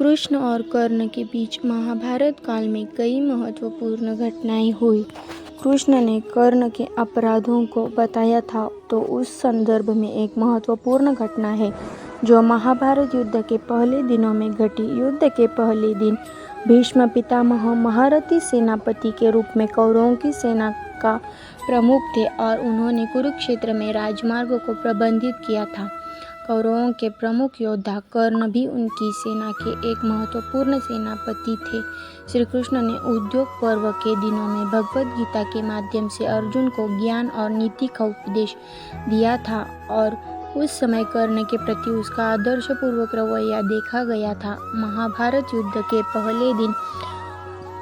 कृष्ण और कर्ण के बीच महाभारत काल में कई महत्वपूर्ण घटनाएं हुई। कृष्ण ने कर्ण के अपराधों को बताया था, तो उस संदर्भ में एक महत्वपूर्ण घटना है जो महाभारत युद्ध के पहले दिनों में घटी। युद्ध के पहले दिन भीष्म पितामह महारथी सेनापति के रूप में कौरवों की सेना का प्रमुख थे और उन्होंने कुरुक्षेत्र में राजमार्ग को प्रबंधित किया था। कौरवों के प्रमुख योद्धा कर्ण भी उनकी सेना के एक महत्वपूर्ण सेनापति थे। श्री कृष्ण ने उद्योग पर्व के दिनों में भगवद गीता के माध्यम से अर्जुन को ज्ञान और नीति का उपदेश दिया था और उस समय कर्ण के प्रति उसका आदर्शपूर्वक रवैया देखा गया था। महाभारत युद्ध के पहले दिन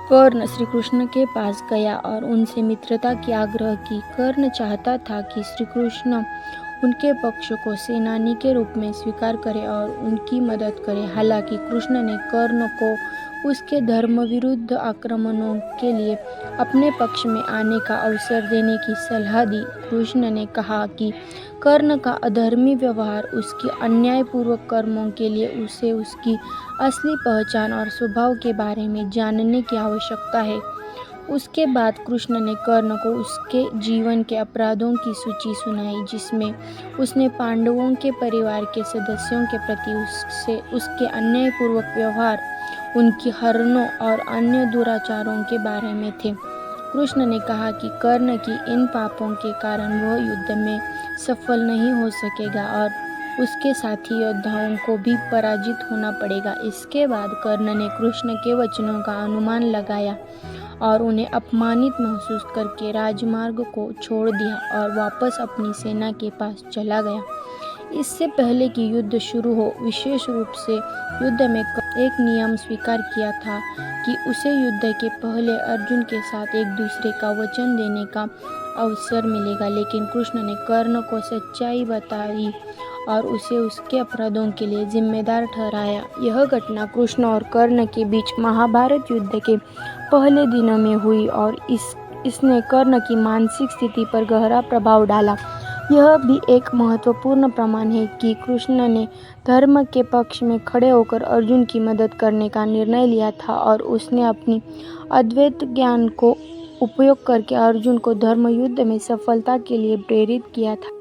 कर्ण श्री कृष्ण के पास गया और उनसे मित्रता की आग्रह की। कर्ण चाहता था कि श्री कृष्ण उनके पक्ष को सेनानी के रूप में स्वीकार करे और उनकी मदद करे। हालांकि कृष्ण ने कर्ण को उसके धर्म विरुद्ध आक्रमणों के लिए अपने पक्ष में आने का अवसर देने की सलाह दी। कृष्ण ने कहा कि कर्ण का अधर्मी व्यवहार, उसकी अन्यायपूर्वक कर्मों के लिए उसे उसकी असली पहचान और स्वभाव के बारे में जानने की आवश्यकता है। उसके बाद कृष्ण ने कर्ण को उसके जीवन के अपराधों की सूची सुनाई, जिसमें उसने पांडवों के परिवार के सदस्यों के प्रति उसके अन्यायपूर्वक व्यवहार, उनकी हरणों और अन्य दुराचारों के बारे में थे। कृष्ण ने कहा कि कर्ण की इन पापों के कारण वह युद्ध में सफल नहीं हो सकेगा और उसके साथी योद्धाओं को भी पराजित होना पड़ेगा। इसके बाद कर्ण ने कृष्ण के वचनों का अनुमान लगाया और उन्हें अपमानित महसूस करके राजमार्ग को छोड़ दिया और वापस अपनी सेना के पास चला गया। इससे पहले कि युद्ध शुरू हो, विशेष रूप से युद्ध में एक नियम स्वीकार किया था कि उसे युद्ध के पहले अर्जुन के साथ एक दूसरे का वचन देने का अवसर मिलेगा। लेकिन कृष्ण ने कर्ण को सच्चाई बताई और उसे उसके अपराधों के लिए जिम्मेदार ठहराया। यह घटना कृष्ण और कर्ण के बीच महाभारत युद्ध के पहले दिनों में हुई और इसने कर्ण की मानसिक स्थिति पर गहरा प्रभाव डाला। यह भी एक महत्वपूर्ण प्रमाण है कि कृष्ण ने धर्म के पक्ष में खड़े होकर अर्जुन की मदद करने का निर्णय लिया था और उसने अपनी अद्वैत ज्ञान को उपयोग करके अर्जुन को धर्म युद्ध में सफलता के लिए प्रेरित किया था।